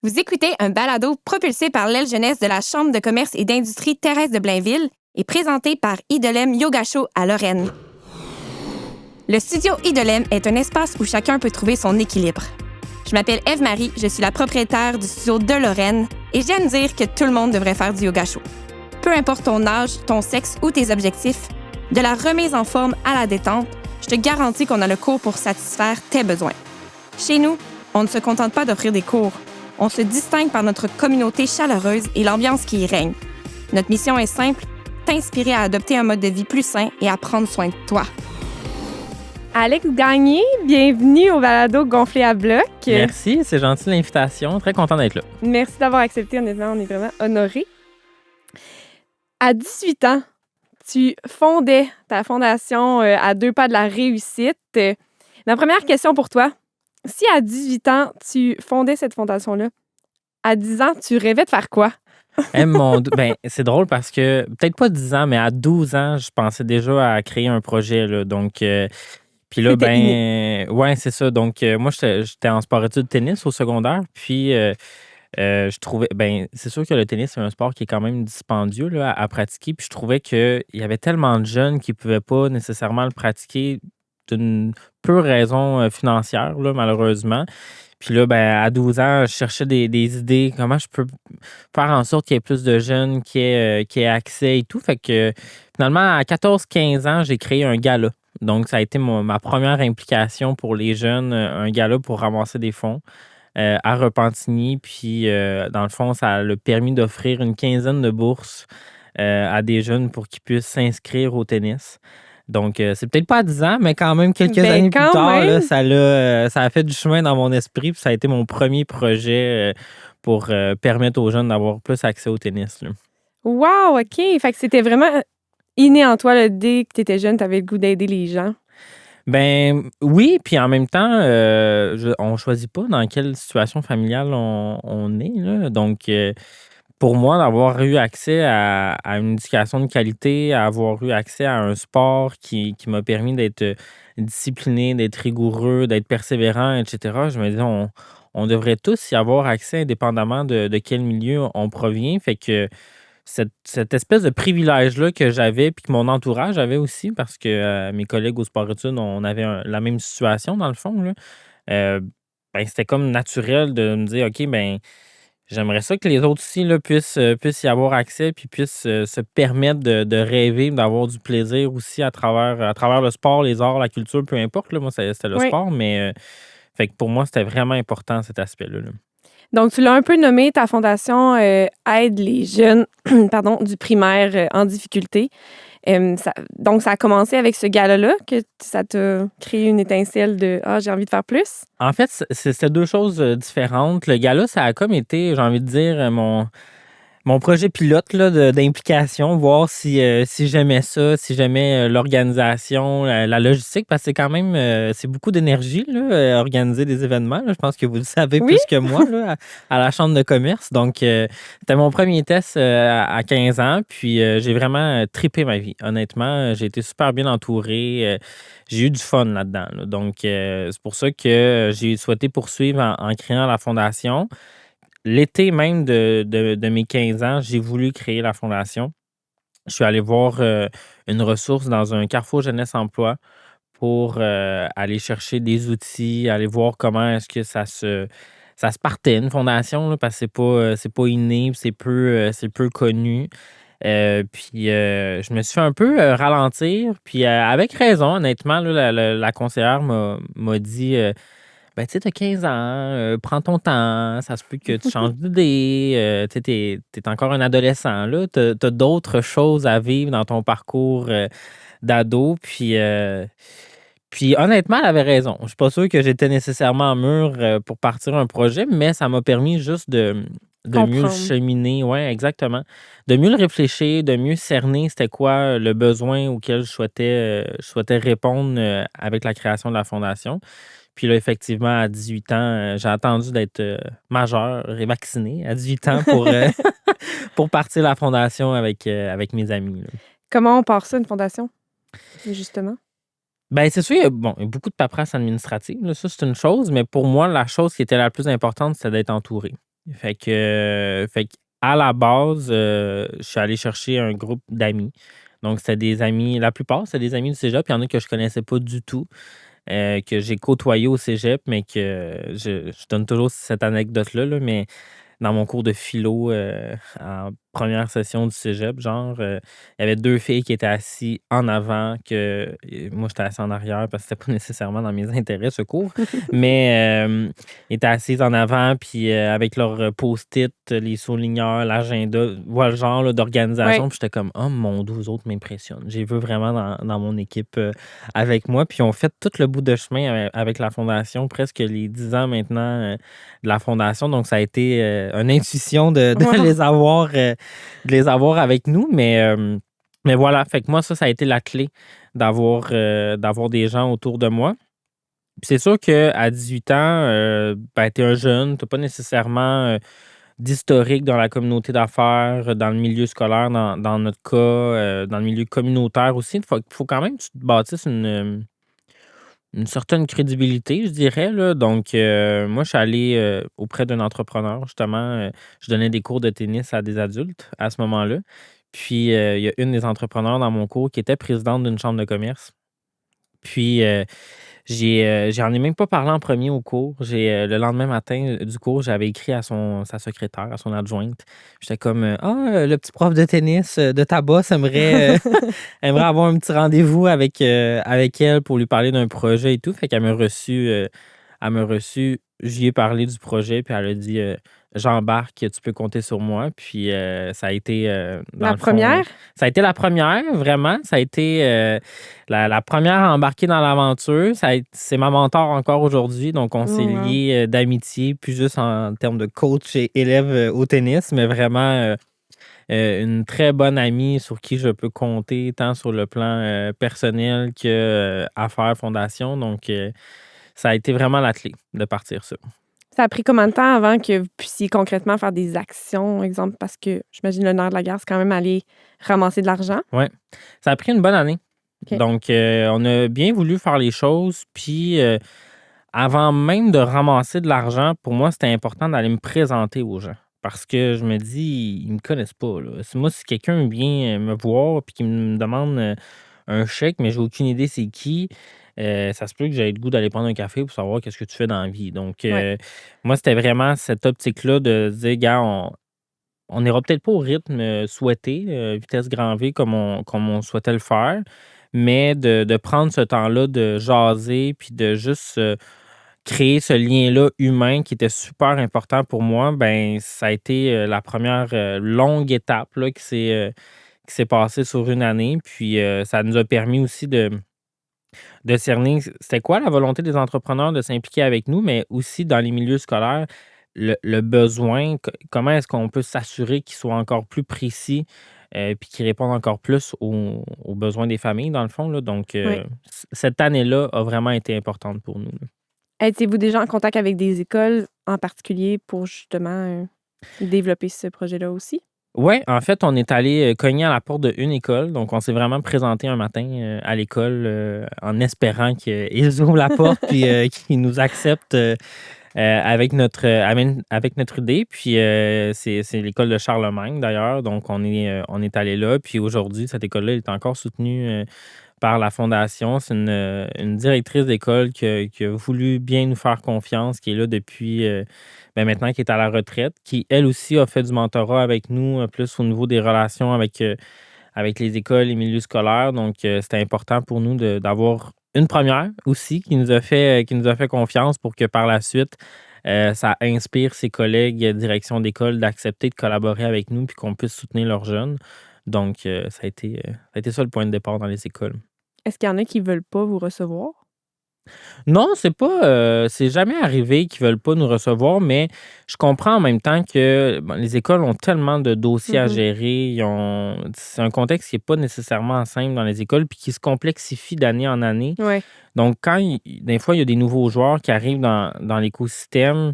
Vous écoutez un balado propulsé par l'aile jeunesse de la Chambre de commerce et d'industrie Thérèse de Blainville et présenté par Idolem Yoga Show à Lorraine. Le studio Idolem est un espace où chacun peut trouver son équilibre. Je m'appelle Ève-Marie, je suis la propriétaire du studio de Lorraine et j'aime dire que tout le monde devrait faire du yoga show. Peu importe ton âge, ton sexe ou tes objectifs, de la remise en forme à la détente, je te garantis qu'on a le cours pour satisfaire tes besoins. Chez nous, on ne se contente pas d'offrir des cours. On se distingue par notre communauté chaleureuse et l'ambiance qui y règne. Notre mission est simple, t'inspirer à adopter un mode de vie plus sain et à prendre soin de toi. Alex Gagné, bienvenue au balado Gonflé à bloc. Merci, c'est gentil l'invitation. Très content d'être là. Merci d'avoir accepté, honnêtement, on est vraiment honorés. À 18 ans, tu fondais ta fondation à 2 pas de la réussite. Ma première question pour toi, si à 18 ans, tu fondais cette fondation-là, à 10 ans, tu rêvais de faire quoi? C'est drôle parce que, peut-être pas 10 ans, mais à 12 ans, je pensais déjà à créer un projet. Là, donc, puis là, C'était inné. ouais, c'est ça. Donc, moi, j'étais en sport-études tennis au secondaire. Puis, je trouvais, c'est sûr que le tennis, c'est un sport qui est quand même dispendieux là, à pratiquer. Puis, je trouvais qu'il y avait tellement de jeunes qui ne pouvaient pas nécessairement le pratiquer d'une pure raison financière, là, malheureusement. Puis là, à 12 ans, je cherchais des idées, comment je peux faire en sorte qu'il y ait plus de jeunes qui aient accès et tout. Fait que finalement, à 14-15 ans, j'ai créé un gala. Donc, ça a été ma première implication pour les jeunes, un gala pour ramasser des fonds à Repentigny. Puis, dans le fond, ça a permis d'offrir une quinzaine de bourses à des jeunes pour qu'ils puissent s'inscrire au tennis. Donc, c'est peut-être pas à 10 ans, mais quand même quelques années plus tard, là, ça a fait du chemin dans mon esprit. Puis ça a été mon premier projet pour permettre aux jeunes d'avoir plus accès au tennis. Là. Wow, OK. Fait que c'était vraiment inné en toi, là, dès que tu étais jeune, tu avais le goût d'aider les gens. Oui, puis en même temps, on choisit pas dans quelle situation familiale on est. Là. Donc, pour moi, d'avoir eu accès à une éducation de qualité, à avoir eu accès à un sport qui m'a permis d'être discipliné, d'être rigoureux, d'être persévérant, etc., je me dis, on devrait tous y avoir accès indépendamment de quel milieu on provient. Fait que cette espèce de privilège-là que j'avais, puis que mon entourage avait aussi, parce que mes collègues au sport-études, on avait la même situation dans le fond, là. Euh, C'était comme naturel de me dire, OK, j'aimerais ça que les autres aussi là, puissent y avoir accès puis puissent se permettre de rêver, d'avoir du plaisir aussi à travers le sport, les arts, la culture, peu importe. Là, moi, c'était le Oui. sport, mais fait que pour moi, c'était vraiment important cet aspect-là. Là. Donc, tu l'as un peu nommé, ta fondation aide les jeunes du primaire en difficulté. Donc, ça a commencé avec ce gala-là que ça t'a créé une étincelle de « Ah, j'ai envie de faire plus ». En fait, c'était deux choses différentes. Le gala, ça a comme été, j'ai envie de dire, mon projet pilote là, d'implication, voir si j'aimais ça, si j'aimais l'organisation, la logistique, parce que c'est quand même c'est beaucoup d'énergie là, organiser des événements. Là. Je pense que vous le savez Oui? plus que moi là, à la Chambre de commerce. Donc, c'était mon premier test à 15 ans, puis j'ai vraiment trippé ma vie. Honnêtement, j'ai été super bien entouré. J'ai eu du fun là-dedans. Là. Donc, c'est pour ça que j'ai souhaité poursuivre en créant la fondation. L'été même de mes 15 ans, j'ai voulu créer la fondation. Je suis allé voir une ressource dans un Carrefour Jeunesse Emploi pour aller chercher des outils, aller voir comment est-ce que ça se partait, une fondation, là, parce que c'est pas inné, c'est peu connu. Je me suis fait un peu ralentir, puis avec raison, honnêtement, là, la conseillère m'a dit tu sais, t'as 15 ans, prends ton temps, ça se peut que tu changes d'idée, tu sais, t'es encore un adolescent, là, t'as d'autres choses à vivre dans ton parcours d'ado, puis honnêtement, elle avait raison. Je suis pas sûr que j'étais nécessairement mûr pour partir un projet, mais ça m'a permis juste de mieux le Comprendre. cheminer, ouais, exactement. De mieux le réfléchir, de mieux cerner c'était quoi le besoin auquel je souhaitais répondre avec la création de la fondation. Puis là, effectivement, à 18 ans, j'ai attendu d'être majeur et vacciné à 18 ans pour, pour partir la fondation avec mes amis. Là. Comment on part ça, une fondation, justement? C'est sûr, il y a beaucoup de paperasse administrative. Là, ça, c'est une chose, mais pour moi, la chose qui était la plus importante, c'était d'être entouré. Fait que à la base, je suis allé chercher un groupe d'amis. Donc, c'était des amis, la plupart, c'était des amis du cégep. Il y en a que je connaissais pas du tout, que j'ai côtoyé au cégep, mais que je donne toujours cette anecdote-là, là, mais dans mon cours de philo, en première session du cégep, genre, il y avait 2 filles qui étaient assises en avant que moi, j'étais assis en arrière parce que c'était pas nécessairement dans mes intérêts, ce cours. Mais, ils étaient assises en avant puis, avec leurs post-it, les surligneurs, l'agenda, voilà le genre là, Ouais. d'organisation. Puis j'étais comme: «Oh mon Dieu, vous autres m'impressionnent. Je les veux vraiment dans mon équipe, avec moi». Puis on fait tout le bout de chemin avec la fondation, presque les 10 ans maintenant, de la fondation. Donc, ça a été une intuition de Wow. les avoir avec nous. Mais voilà, fait que moi, ça a été la clé d'avoir des gens autour de moi. Puis c'est sûr qu'à 18 ans, ben, tu es un jeune, tu n'as pas nécessairement d'historique dans la communauté d'affaires, dans le milieu scolaire, dans notre cas, dans le milieu communautaire aussi. Il faut quand même que tu te bâtisses une certaine crédibilité, je dirais, là. Donc, moi, je suis allé, auprès d'un entrepreneur, justement, je donnais des cours de tennis à des adultes à ce moment-là. Puis, il y a une des entrepreneurs dans mon cours qui était présidente d'une chambre de commerce. Puis, j'en ai même pas parlé en premier au cours. Le lendemain matin, du cours, j'avais écrit à sa secrétaire, à son adjointe. J'étais comme, «Ah, le petit prof de tennis, de ta boss aimerait avoir un petit rendez-vous avec elle pour lui parler d'un projet et tout». Fait qu'elle m'a reçu, j'y ai parlé du projet, puis elle a dit, «J'embarque, tu peux compter sur moi». Puis, ça a été, dans La le fond, première? ça a été la première, vraiment. Ça a été, la première à embarquer dans l'aventure. C'est ma mentor encore aujourd'hui, donc on s'est Oh, wow. liés, d'amitié, plus juste en termes de coach et élève, au tennis, mais vraiment, une très bonne amie sur qui je peux compter tant sur le plan, personnel que, affaires, fondation. Donc, ça a été vraiment la clé de partir ça. Ça a pris combien de temps avant que vous puissiez concrètement faire des actions, exemple? Parce que j'imagine le nerf de la guerre, c'est quand même aller ramasser de l'argent. Ouais, ça a pris une bonne année. OK. Donc, on a bien voulu faire les choses, puis, avant même de ramasser de l'argent, pour moi, c'était important d'aller me présenter aux gens. Parce que je me dis: «Ils me connaissent pas, là». Si quelqu'un vient, me voir puis qu'il me demande, un chèque, mais j'ai aucune idée c'est qui, ça se peut que j'aie le goût d'aller prendre un café pour savoir qu'est-ce que tu fais dans la vie. Donc, Ouais. moi, c'était vraiment cette optique-là de se dire: «Gars, on n'ira peut-être pas au rythme, souhaité, vitesse grand V comme on souhaitait le faire, mais de prendre ce temps-là de jaser puis de juste, créer ce lien-là humain qui était super important pour moi». Ben, ça a été, la première longue étape là qui s'est passée sur une année. Puis, ça nous a permis aussi de cerner c'était quoi la volonté des entrepreneurs de s'impliquer avec nous, mais aussi dans les milieux scolaires, le besoin, comment est-ce qu'on peut s'assurer qu'il soit encore plus précis, puis qu'il réponde encore plus aux besoins des familles, dans le fond, là. Donc, Ouais. cette année-là a vraiment été importante pour nous, là. Étiez-vous déjà en contact avec des écoles en particulier pour justement, développer ce projet-là aussi? Ouais, en fait, on est allé, cogner à la porte d'une école. Donc, on s'est vraiment présenté un matin, à l'école, en espérant qu'ils ouvrent la porte puis, qu'ils nous acceptent, avec notre idée. Puis, c'est l'école de Charlemagne d'ailleurs. Donc, on est allé là. Puis aujourd'hui, cette école-là est encore soutenue, par la fondation. C'est une directrice d'école qui a voulu bien nous faire confiance, qui est là depuis, maintenant, qui est à la retraite, qui elle aussi a fait du mentorat avec nous, plus au niveau des relations avec les écoles, les milieux scolaires. Donc, c'était important pour nous d'avoir une première aussi qui nous a fait confiance pour que par la suite, ça inspire ses collègues, direction d'école d'accepter de collaborer avec nous puis qu'on puisse soutenir leurs jeunes. Donc, ça a été ça le point de départ dans les écoles. Est-ce qu'il y en a qui veulent pas vous recevoir? Non, c'est jamais arrivé qu'ils veulent pas nous recevoir, mais je comprends en même temps que, bon, les écoles ont tellement de dossiers à Mmh. gérer. C'est un contexte qui est pas nécessairement simple dans les écoles puis qui se complexifie d'année en année. Ouais. Donc, des fois, il y a des nouveaux joueurs qui arrivent dans l'écosystème,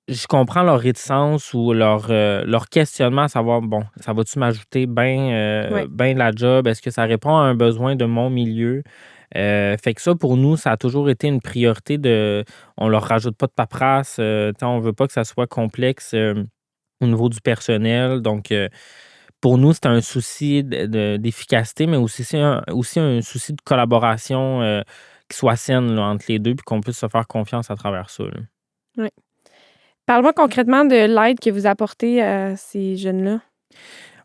je comprends leur réticence ou leur questionnement à savoir: «Bon, ça va-tu m'ajouter Ouais. ben de la job? Est-ce que ça répond à un besoin de mon milieu?» Fait que ça, pour nous, ça a toujours été une priorité on leur rajoute pas de paperasse, on veut pas que ça soit complexe au niveau du personnel. Donc, pour nous, c'est un souci d'efficacité, mais aussi un souci de collaboration qui soit saine là, entre les deux, puis qu'on puisse se faire confiance à travers ça. Oui. Parle-moi concrètement de l'aide que vous apportez à ces jeunes-là.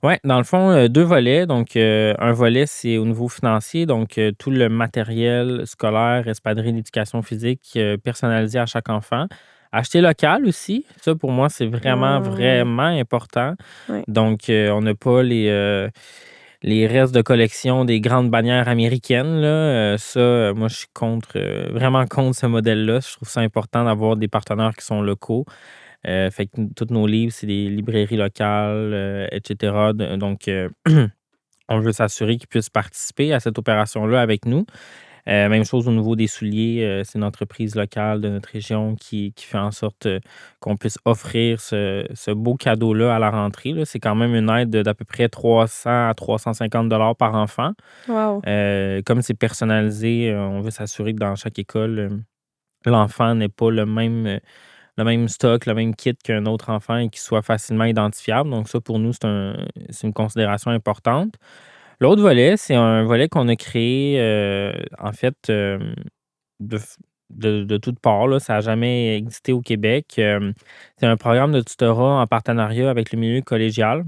Oui, dans le fond, 2 volets. Donc, un volet, c'est au niveau financier, donc tout le matériel scolaire, espadrille d'éducation physique, personnalisé à chaque enfant. Acheter local aussi, ça pour moi, c'est vraiment, Oui. vraiment important. Oui. Donc, on n'a pas les restes de collection des grandes bannières américaines, là. Ça, moi, je suis vraiment contre ce modèle-là. Je trouve ça important d'avoir des partenaires qui sont locaux. Fait que tous nos livres, c'est des librairies locales, et cetera. Donc, on veut s'assurer qu'ils puissent participer à cette opération-là avec nous. Même chose au niveau des souliers, c'est une entreprise locale de notre région qui fait en sorte qu'on puisse offrir ce beau cadeau-là à la rentrée, là. C'est quand même une aide d'à peu près 300 à 350 par enfant. Wow. Comme c'est personnalisé, on veut s'assurer que dans chaque école, l'enfant n'ait pas le même stock, le même kit qu'un autre enfant et qu'il soit facilement identifiable. Donc ça, pour nous, c'est une considération importante. L'autre volet, c'est un volet qu'on a créé, en fait, de f de toutes parts, là. Ça n'a jamais existé au Québec. C'est un programme de tutorat en partenariat avec le milieu collégial.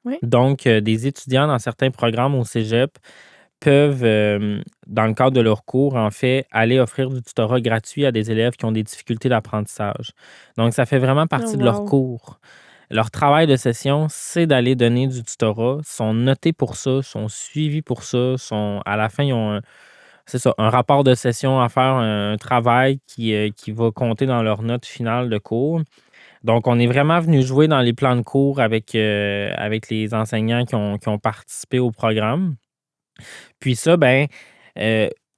Oui. Donc, des étudiants dans certains programmes au cégep peuvent, dans le cadre de leur cours, en fait, aller offrir du tutorat gratuit à des élèves qui ont des difficultés d'apprentissage. Donc, ça fait vraiment Oh, partie de leur wow. cours. Leur travail de session, c'est d'aller donner du tutorat. Ils sont notés pour ça, sont suivis pour ça, à la fin, ils ont c'est ça, un rapport de session à faire, un travail qui va compter dans leur note finale de cours. Donc, on est vraiment venu jouer dans les plans de cours avec les enseignants qui ont participé au programme. Puis ça, ben,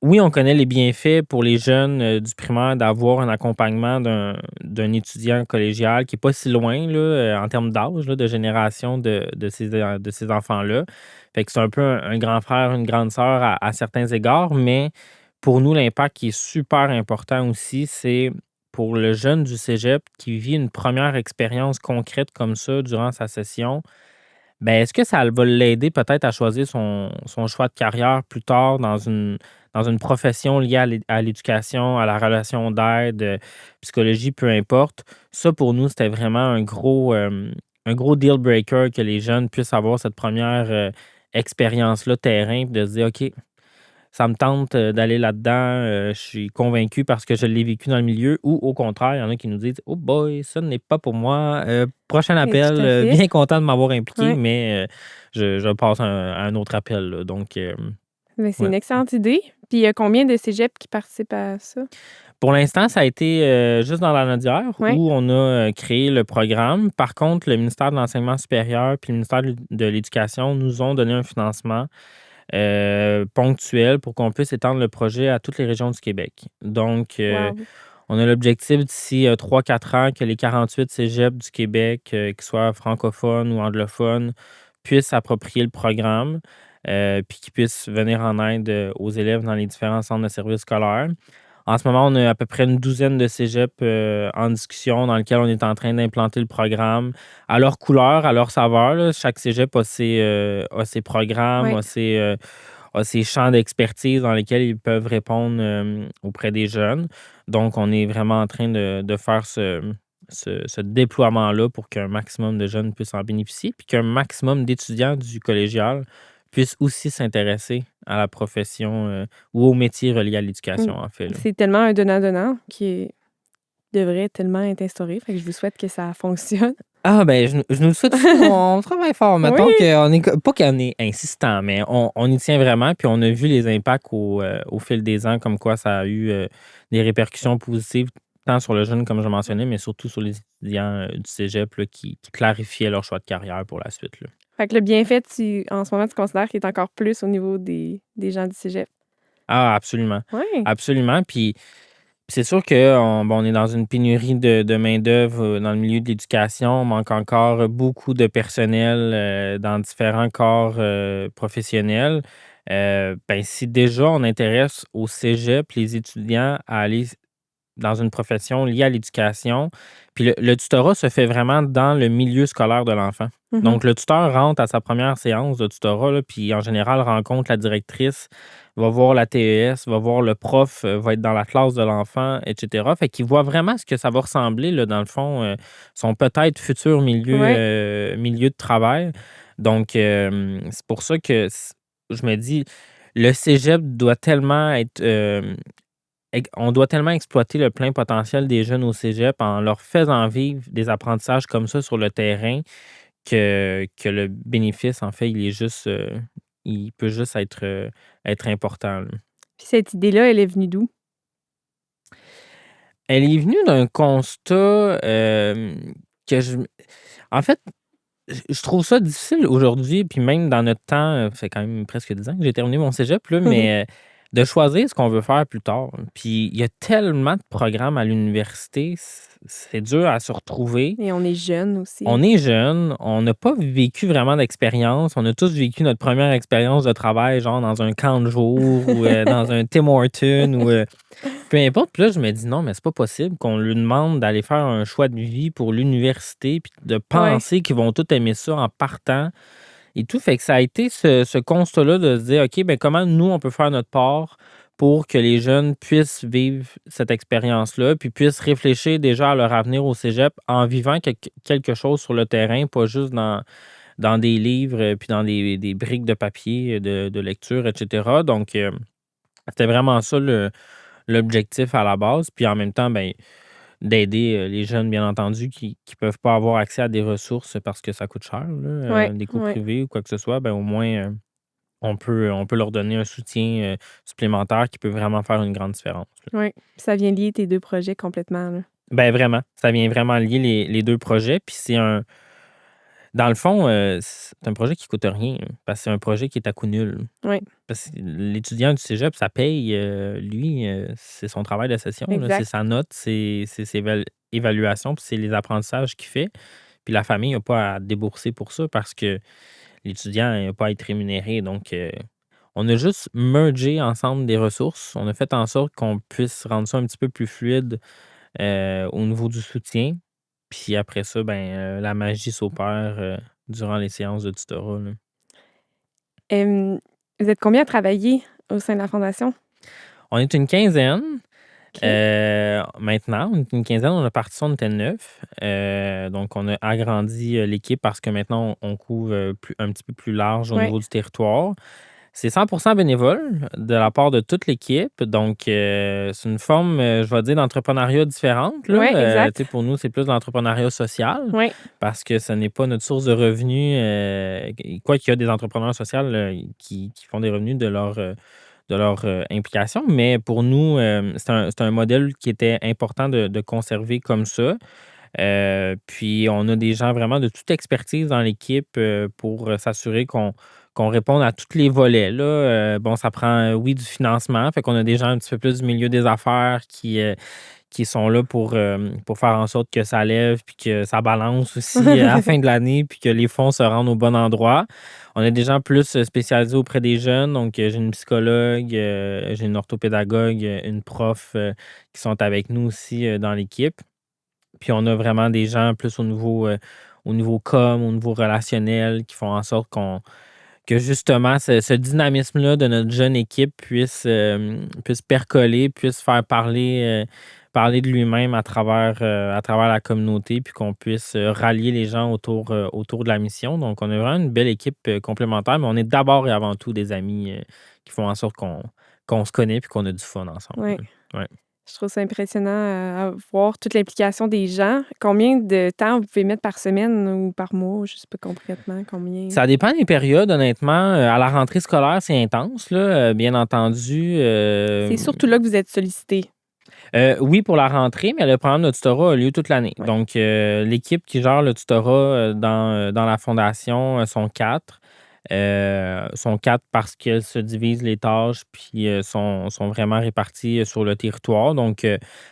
oui, on connaît les bienfaits pour les jeunes du primaire d'avoir un accompagnement d'un étudiant collégial qui n'est pas si loin là, en termes d'âge, là, de génération de ces enfants-là. Fait que c'est un peu un grand frère, une grande sœur à certains égards, mais pour nous, l'impact qui est super important aussi, c'est pour le jeune du cégep qui vit une première expérience concrète comme ça durant sa session. Ben, est-ce que ça va l'aider peut-être à choisir son choix de carrière plus tard dans une profession liée à l'éducation, à la relation d'aide, psychologie, peu importe? Ça, pour nous, c'était vraiment un gros deal breaker que les jeunes puissent avoir cette première expérience-là terrain, puis de se dire, OK, ça me tente d'aller là-dedans, je suis convaincu parce que je l'ai vécu dans le milieu, ou au contraire, il y en a qui nous disent: «Oh boy, ça n'est pas pour moi, prochain Oui, tout appel, à fait. bien content de m'avoir impliqué, Oui. mais je passe à un autre appel», là. Donc, Mais c'est ouais. une excellente idée. Puis il y a combien de cégeps qui participent à ça? Pour l'instant, ça a été juste dans la Nodière Oui. où on a créé le programme. Par contre, le ministère de l'Enseignement supérieur puis le ministère de l'Éducation nous ont donné un financement ponctuel pour qu'on puisse étendre le projet à toutes les régions du Québec. Donc, Wow. on a l'objectif d'ici 3-4 ans que les 48 cégeps du Québec, qu'ils soient francophones ou anglophones, puissent s'approprier le programme, puis qu'ils puissent venir en aide aux élèves dans les différents centres de services scolaires. En ce moment, on a à peu près une douzaine de cégeps en discussion dans lesquels on est en train d'implanter le programme à leur couleur, à leur saveur, là. Chaque cégep a ses programmes, Oui. a ses champs d'expertise dans lesquels ils peuvent répondre auprès des jeunes. Donc, on est vraiment en train de faire ce déploiement-là pour qu'un maximum de jeunes puissent en bénéficier, puis qu'un maximum d'étudiants du collégial puissent aussi s'intéresser à la profession ou aux métiers reliés à Mmh. l'éducation, en fait, là. C'est tellement un donnant-donnant devrait tellement être instauré. Fait que je vous souhaite que ça fonctionne. Ah, ben, je nous le souhaite aussi. On travaille fort. Oui. Mettons qu'on est, pas qu'on est insistant, mais on y tient vraiment. Puis on a vu les impacts au fil des ans, comme quoi ça a eu des répercussions positives, tant sur le jeune, comme je mentionnais, mais surtout sur les étudiants du cégep là, qui clarifiaient leur choix de carrière pour la suite, là. Fait que le bienfait, en ce moment, tu considères qu'il est encore plus au niveau des gens du cégep? Ah, absolument. Oui. Absolument. Puis c'est sûr qu'on est dans une pénurie de main-d'œuvre dans le milieu de l'éducation. On manque encore beaucoup de personnel dans différents corps professionnels. Ben, si déjà on intéresse au cégep les étudiants à aller dans une profession liée à l'éducation, puis le tutorat se fait vraiment dans le milieu scolaire de l'enfant. Mhm. Donc, le tuteur rentre à sa première séance de tutorat, là, puis en général rencontre la directrice, va voir la TES, va voir le prof, va être dans la classe de l'enfant, etc. Fait qu'il voit vraiment ce que ça va ressembler, là, dans le fond, son peut-être futur Ouais. milieu de travail. Donc, c'est pour ça que je me dis, le cégep doit tellement être on doit tellement exploiter le plein potentiel des jeunes au cégep en leur faisant vivre des apprentissages comme ça sur le terrain que le bénéfice, en fait, il peut juste être important, là. Puis cette idée-là, elle est venue d'où? Elle est venue d'un constat que en fait, je trouve ça difficile aujourd'hui, puis même dans notre temps, ça fait quand même presque 10 ans que j'ai terminé mon cégep, là, mais de choisir ce qu'on veut faire plus tard. Puis il y a tellement de programmes à l'université, c'est dur à se retrouver. Et on est jeune aussi. On est jeune, on n'a pas vécu vraiment d'expérience. On a tous vécu notre première expérience de travail, genre dans un camp de jour ou dans un Tim Hortons ou peu importe. Puis là, je me dis non, mais c'est pas possible qu'on lui demande d'aller faire un choix de vie pour l'université puis de Ouais. penser qu'ils vont tous aimer ça en partant et tout. Fait que ça a été ce constat-là de se dire, OK, ben comment nous, on peut faire notre part pour que les jeunes puissent vivre cette expérience-là, puis puissent réfléchir déjà à leur avenir au cégep en vivant quelque chose sur le terrain, pas juste dans des livres, puis dans des briques de papier de lecture, etc. Donc, c'était vraiment ça l'objectif à la base. Puis en même temps, ben, d'aider les jeunes, bien entendu, qui ne peuvent pas avoir accès à des ressources parce que ça coûte cher, là, Ouais, des cours ouais, privés ou quoi que ce soit, ben, au moins, on peut leur donner un soutien supplémentaire qui peut vraiment faire une grande différence, là. ouais. Puis ça vient lier tes 2 projets complètement, là. Ben, vraiment, ça vient vraiment lier les 2 projets. Puis dans le fond, c'est un projet qui coûte rien, là, parce que c'est un projet qui est à coût nul. Ouais, Parce que l'étudiant du cégep, ça paye, lui, c'est son travail de session, là, c'est exact. sa note, c'est ses évaluations, puis c'est les apprentissages qu'il fait. Puis la famille n'a pas à débourser pour ça parce que l'étudiant n'a pas à être rémunéré. Donc, on a juste mergé ensemble des ressources. On a fait en sorte qu'on puisse rendre ça un petit peu plus fluide au niveau du soutien. Puis après ça, ben, la magie s'opère durant les séances de tutorat, là. Hem, vous êtes combien à travailler au sein de la fondation? On est une quinzaine. OK. Maintenant, on est une quinzaine, on a parti ça, on était 9. Donc, on a agrandi l'équipe parce que maintenant, on couvre un petit peu plus large au Ouais, niveau du territoire. C'est 100% bénévole de la part de toute l'équipe. Donc, c'est une forme, je vais dire, d'entrepreneuriat différente, là. ouais, Tu sais, exact. pour nous, c'est plus de l'entrepreneuriat social Ouais, parce que ce n'est pas notre source de revenus. Quoi qu'il y a des entrepreneurs sociaux qui font des revenus de leur implication. Mais pour nous, c'est un modèle qui était important de conserver comme ça. Puis on a des gens vraiment de toute expertise dans l'équipe pour s'assurer qu'on réponde à tous les volets, là. Bon, ça prend, oui, du financement. Fait qu'on a des gens un petit peu plus du milieu des affaires qui sont là pour faire en sorte que ça lève puis que ça balance aussi à la fin de l'année puis que les fonds se rendent au bon endroit. On a des gens plus spécialisés auprès des jeunes. Donc, j'ai une psychologue, j'ai une orthopédagogue, une prof qui sont avec nous aussi dans l'équipe. Puis on a vraiment des gens plus au niveau com, au niveau relationnel, qui font en sorte que justement ce dynamisme-là de notre jeune équipe puisse percoler, puisse faire parler de lui-même à travers la communauté, puis qu'on puisse rallier les gens autour de la mission. Donc, on a vraiment une belle équipe complémentaire, mais on est d'abord et avant tout des amis qui font en sorte qu'on se connaît puis qu'on a du fun ensemble, ouais. là. Ouais. Je trouve ça impressionnant à voir toute l'implication des gens. Combien de temps vous pouvez mettre par semaine ou par mois? Je sais pas concrètement combien. Ça dépend des périodes, honnêtement. À la rentrée scolaire, c'est intense, là, bien entendu. C'est surtout là que vous êtes sollicité. Oui, pour la rentrée, mais le programme de tutorat a lieu toute l'année. Ouais. Donc, l'équipe qui gère le tutorat dans la fondation sont 4. Sont 4 parce qu'elles se divisent les tâches puis sont vraiment réparties sur le territoire. Donc,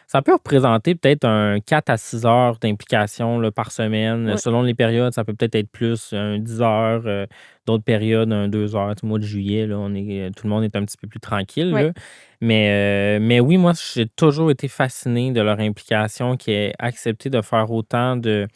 ça peut représenter peut-être un 4 à 6 heures d'implication là, par semaine. Ouais. Selon les périodes, ça peut peut-être être plus, un 10 heures, d'autres périodes, un 2 heures. Tu sais, mois de juillet, là, tout le monde est un petit peu plus tranquille. Ouais. Là. Mais oui, moi, j'ai toujours été fasciné de leur implication qui est accepté de faire autant de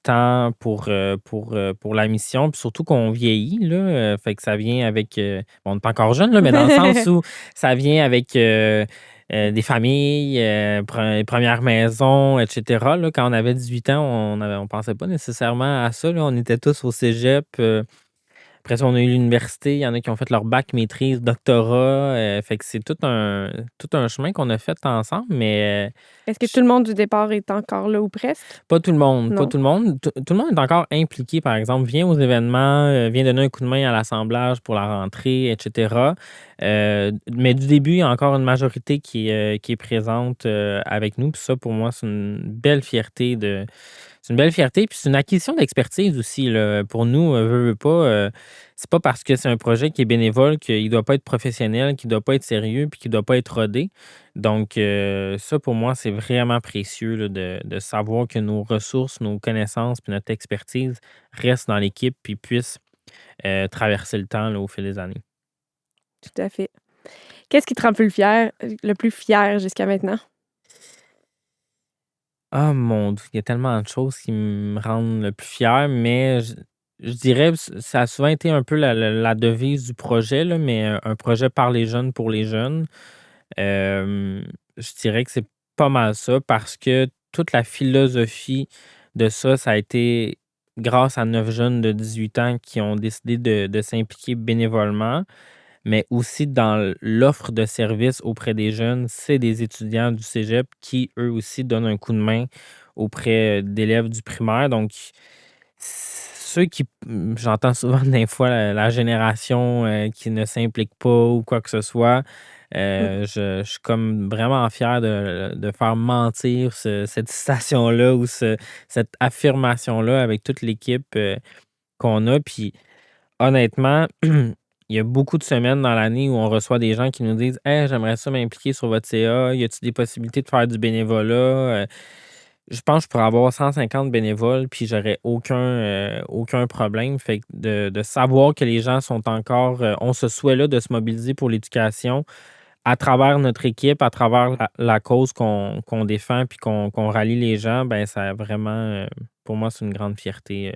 temps pour la mission. Puis surtout qu'on vieillit, là, fait que ça vient avec, bon, on n'est pas encore jeune, là, mais dans le sens où ça vient avec des familles, premières maisons, etc. Là, quand on avait 18 ans, on pensait pas nécessairement à ça. Là. On était tous au cégep. Après ça, on a eu l'université. Il y en a qui ont fait leur bac, maîtrise, doctorat. Fait que c'est tout un chemin qu'on a fait ensemble, mais Est-ce que tout le monde du départ est encore là ou presque? pas tout le monde, pas Non. tout le monde. Tout le monde est encore impliqué, par exemple, vient aux événements, vient donner un coup de main à l'assemblage pour la rentrée, etc. Mais du début, il y a encore une majorité qui est présente avec nous. Puis ça, pour moi, c'est une belle fierté, puis c'est une acquisition d'expertise aussi. Là. Pour nous, veut pas, c'est pas parce que c'est un projet qui est bénévole qu'il ne doit pas être professionnel, qu'il ne doit pas être sérieux, puis qu'il ne doit pas être rodé. Donc, ça, pour moi, c'est vraiment précieux là, de savoir que nos ressources, nos connaissances, puis notre expertise restent dans l'équipe, puis puissent traverser le temps là, au fil des années. Tout à fait. Qu'est-ce qui te rend le plus fier jusqu'à maintenant? Ah mon Dieu, il y a tellement de choses qui me rendent le plus fier, mais je dirais que ça a souvent été un peu la devise du projet, là, mais un projet par les jeunes pour les jeunes. Je dirais que c'est pas mal ça parce que toute la philosophie de ça, ça a été grâce à 9 jeunes de 18 ans qui ont décidé de s'impliquer bénévolement, mais aussi dans l'offre de services auprès des jeunes, c'est des étudiants du cégep qui, eux aussi, donnent un coup de main auprès d'élèves du primaire. Donc, ceux qui, j'entends souvent des fois la génération qui ne s'implique pas ou quoi que ce soit, Mmh. je suis comme vraiment fier de faire mentir cette citation-là ou cette affirmation-là avec toute l'équipe qu'on a. Puis, honnêtement, il y a beaucoup de semaines dans l'année où on reçoit des gens qui nous disent Hey, j'aimerais ça m'impliquer sur votre CA. Y a-t-il des possibilités de faire du bénévolat? Je pense que je pourrais avoir 150 bénévoles, puis j'aurais aucun problème. Fait que de savoir que les gens sont encore, ont ce souhait-là de se mobiliser pour l'éducation à travers notre équipe, à travers la cause qu'on défend, puis qu'on rallie les gens, ben ça a vraiment, pour moi, c'est une grande fierté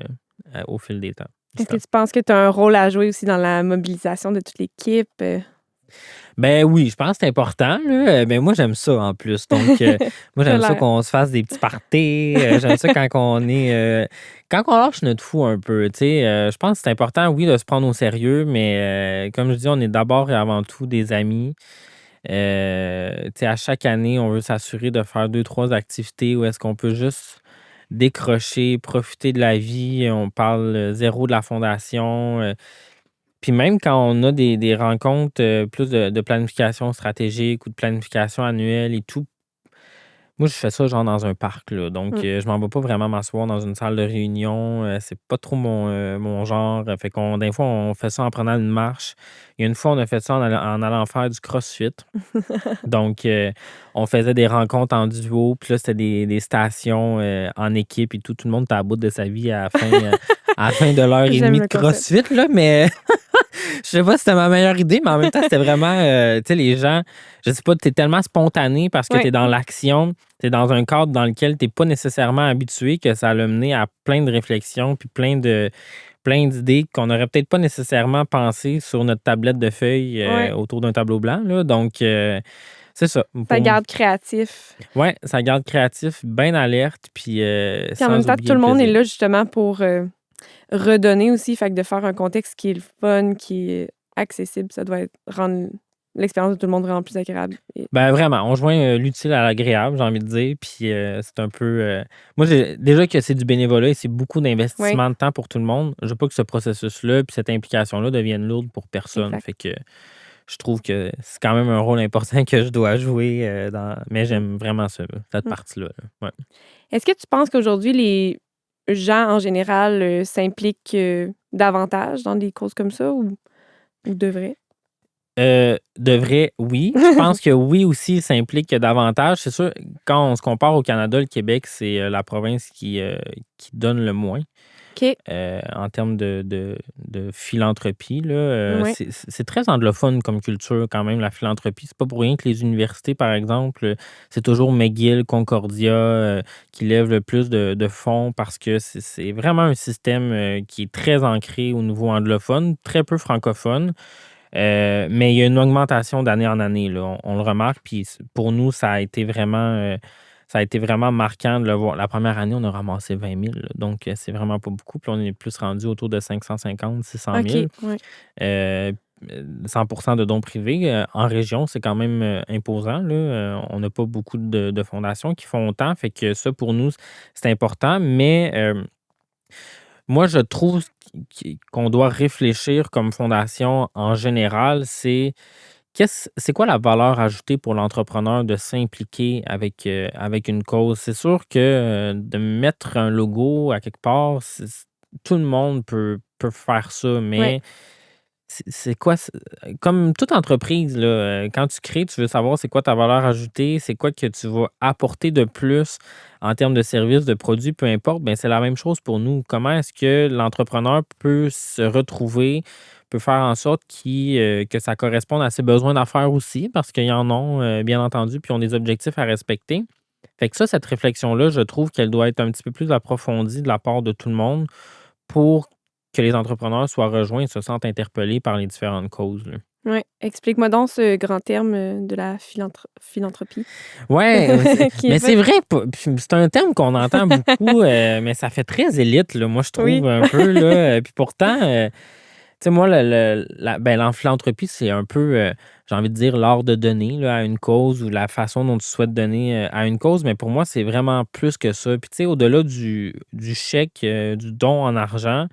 au fil des temps. Du Est-ce que temps. tu penses que tu as un rôle à jouer aussi dans la mobilisation de toute l'équipe? Ben oui, je pense que c'est important, là. Ben moi, j'aime ça en plus. Donc, moi, Tu as j'aime ça l'air. qu'on se fasse des petits parties. J'aime ça quand on est. Quand on lâche notre fou un peu, tu sais. Je pense que c'est important, oui, de se prendre au sérieux, mais comme je dis, on est d'abord et avant tout des amis. Tu sais, à chaque année, on veut s'assurer de faire 2, 3 activités où est-ce qu'on peut juste décrocher, profiter de la vie. On parle zéro de la fondation. Puis même quand on a des rencontres plus de planification stratégique ou de planification annuelle et tout, moi je fais ça genre dans un parc, là. Donc, Mmh. je m'en vais pas vraiment m'asseoir dans une salle de réunion. C'est pas trop mon genre. Fait qu'on, des fois, on fait ça en prenant une marche. Il y a une fois, on a fait ça en allant faire du CrossFit. Donc, on faisait des rencontres en duo, puis là, c'était des stations en équipe et tout. Tout le monde était à bout de sa vie à la fin de l'heure et J'aime demie de le concept. CrossFit, là, mais je sais pas si c'était ma meilleure idée, mais en même temps, c'était vraiment, tu sais, les gens, je sais pas, t'es tellement spontané parce que Ouais. t'es dans l'action, t'es dans un cadre dans lequel t'es pas nécessairement habitué que ça l'a mené à plein de réflexions puis plein d'idées qu'on n'aurait peut-être pas nécessairement pensé sur notre tablette de feuilles Ouais. autour d'un tableau blanc, là. Donc, c'est ça. Ça garde créatif. Ouais, ça garde créatif, bien alerte, puis Puis en même sans temps, oublier tout le le monde est plaisir. là justement pour redonner aussi. Fait que de faire un contexte qui est le fun, qui est accessible, ça doit rendre l'expérience de tout le monde vraiment plus agréable. Ben vraiment, on joint l'utile à l'agréable, j'ai envie de dire. Puis c'est un peu. Moi, déjà que c'est du bénévolat et c'est beaucoup Oui, d'investissement de temps pour tout le monde. Je veux pas que ce processus-là puis cette implication-là devienne lourde pour personne. exact. Fait que je trouve que c'est quand même un rôle important que je dois jouer mais j'aime vraiment ça, cette Mm. partie-là. Là. Ouais. Est-ce que tu penses qu'aujourd'hui, gens, en général, s'impliquent davantage dans des causes comme ça ou devraient? Devrait, oui. Je pense que oui aussi, ça implique davantage. C'est sûr, quand on se compare au Canada, le Québec, c'est la province qui donne le moins OK. en termes de philanthropie. Là. Ouais. C'est très anglophone comme culture quand même, la philanthropie. C'est pas pour rien que les universités, par exemple, c'est toujours McGill, Concordia qui lèvent le plus de fonds parce que c'est vraiment un système qui est très ancré au niveau anglophone, très peu francophone. Mais il y a une augmentation d'année en année, là. On le remarque, puis pour nous, ça a été vraiment marquant de le voir. La première année, on a ramassé 20 000, là, donc c'est vraiment pas beaucoup. Puis on est plus rendu autour de 550, 600 OK, 000. ouais. Euh, 100% de dons privés. En région, c'est quand même imposant, là. On n'a pas beaucoup de fondations qui font autant, fait que ça, pour nous, c'est important. Mais moi, je trouve qu'on doit réfléchir comme fondation en général, c'est quoi la valeur ajoutée pour l'entrepreneur de s'impliquer avec une cause? C'est sûr que de mettre un logo à quelque part, tout le monde peut faire ça, Ouais. mais c'est quoi? Comme toute entreprise, là, quand tu crées, tu veux savoir c'est quoi ta valeur ajoutée, c'est quoi que tu vas apporter de plus en termes de services, de produits, peu importe. Ben, c'est la même chose pour nous. Comment est-ce que l'entrepreneur peut se retrouver, peut faire en sorte que ça corresponde à ses besoins d'affaires aussi, parce qu'ils en ont, bien entendu, puis ils ont des objectifs à respecter. Fait que ça, cette réflexion-là, je trouve qu'elle doit être un petit peu plus approfondie de la part de tout le monde pour que les entrepreneurs soient rejoints et se sentent interpellés par les différentes causes, là. Ouais. Explique-moi donc ce grand terme, de la philanthropie. Ouais, Qui est mais pas c'est vrai, puis c'est un terme qu'on entend beaucoup, mais ça fait très élite, là, moi, je oui. trouve un peu, là, puis pourtant, tu sais, moi, la philanthropie, c'est un peu, j'ai envie de dire, l'art de donner, là, à une cause ou la façon dont tu souhaites donner, à une cause, mais pour moi, c'est vraiment plus que ça. Puis tu sais, au-delà du chèque, du don en argent,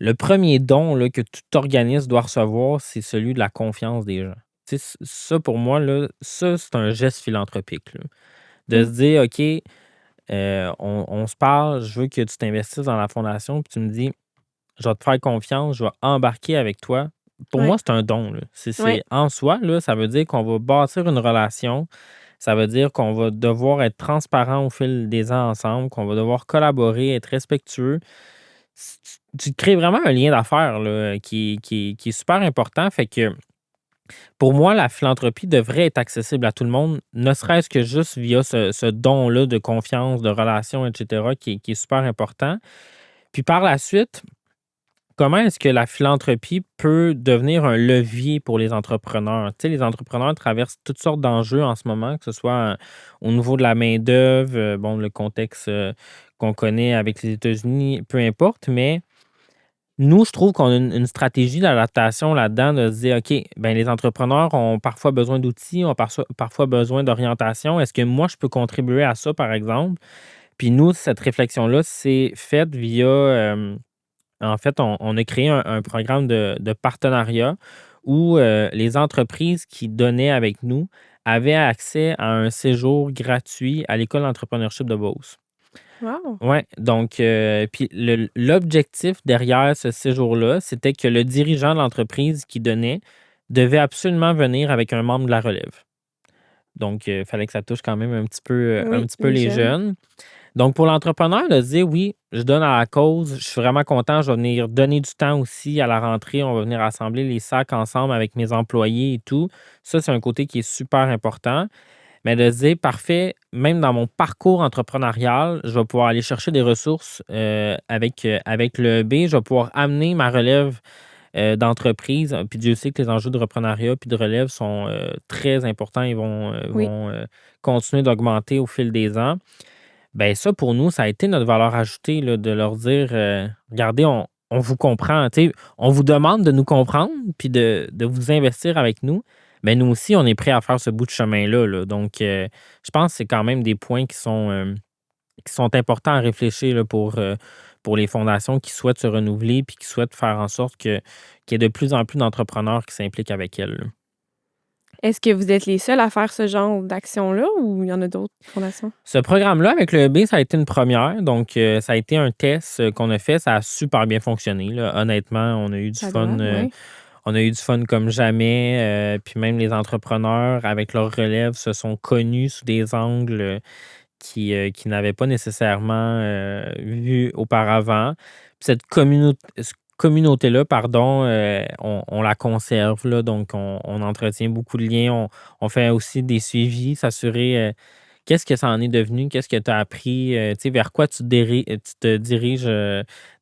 le premier don là, que tout organisme doit recevoir, c'est celui de la confiance des gens. Tu sais, ça, pour moi, là, ça, c'est un geste philanthropique, là. De se Mmh. dire, OK, on se parle, je veux que tu t'investisses dans la fondation, puis tu me dis, je vais te faire confiance, je vais embarquer avec toi. Pour Ouais. moi, c'est un don, là. Ouais. C'est en soi, là, ça veut dire qu'on va bâtir une relation. Ça veut dire qu'on va devoir être transparent au fil des ans ensemble, qu'on va devoir collaborer, être respectueux. Tu crées vraiment un lien d'affaires là, qui est super important. Fait que pour moi, la philanthropie devrait être accessible à tout le monde, ne serait-ce que juste via ce don-là de confiance, de relation, etc., qui est super important. Puis par la suite, comment est-ce que la philanthropie peut devenir un levier pour les entrepreneurs? Tu sais, les entrepreneurs traversent toutes sortes d'enjeux en ce moment, que ce soit au niveau de la main-d'œuvre, bon, le contexte qu'on connaît avec les États-Unis, peu importe, mais nous, je trouve qu'on a une stratégie d'adaptation là-dedans de se dire, OK, ben les entrepreneurs ont parfois besoin d'outils, ont parfois besoin d'orientation. Est-ce que moi, je peux contribuer à ça, par exemple? Puis nous, cette réflexion-là, c'est faite via, en fait, on a créé un programme de partenariat où les entreprises qui donnaient avec nous avaient accès à un séjour gratuit à l'école d'entrepreneurship de Beauce. Wow! Ouais, donc puis l'objectif derrière ce séjour-là, c'était que le dirigeant de l'entreprise qui donnait devait absolument venir avec un membre de la relève. Donc il fallait que ça touche quand même un Oui, petit peu les les jeunes. jeunes. Donc pour l'entrepreneur de se dire: «Oui, je donne à la cause, je suis vraiment content, je vais venir donner du temps aussi à la rentrée, on va venir assembler les sacs ensemble avec mes employés et tout». Ça, c'est un côté qui est super important. Mais de se dire: «Parfait, même dans mon parcours entrepreneurial, je vais pouvoir aller chercher des ressources, avec le B. Je vais pouvoir amener ma relève, d'entreprise». Puis Dieu sait que les enjeux de reprenariat puis de relève sont, très importants. Ils Oui. vont, continuer d'augmenter au fil des ans. Ben ça, pour nous, ça a été notre valeur ajoutée, là, de leur dire, «Regardez, on vous comprend, tu sais, on vous demande de nous comprendre puis de vous investir avec nous, mais nous aussi, on est prêts à faire ce bout de chemin-là, là». Donc, je pense que c'est quand même des points qui sont importants à réfléchir, là, pour les fondations qui souhaitent se renouveler puis qui souhaitent faire en sorte qu'il y ait de plus en plus d'entrepreneurs qui s'impliquent avec elles, là. Est-ce que vous êtes les seuls à faire ce genre d'action-là ou il y en a d'autres fondations? Ce programme-là, avec le EB, ça a été une première. Donc, ça a été un test qu'on a fait. Ça a super bien fonctionné, là. Honnêtement, on a eu du Ça fun. doit, oui. On a eu du fun comme jamais. Puis même les entrepreneurs, avec leur relève, se sont connus sous des angles qui n'avaient pas nécessairement vu auparavant. Puis cette communauté-là, pardon, on la conserve, là, donc on entretient beaucoup de liens. On fait aussi des suivis, s'assurer qu'est-ce que ça en est devenu, qu'est-ce que tu as appris, tu sais, vers quoi tu te diriges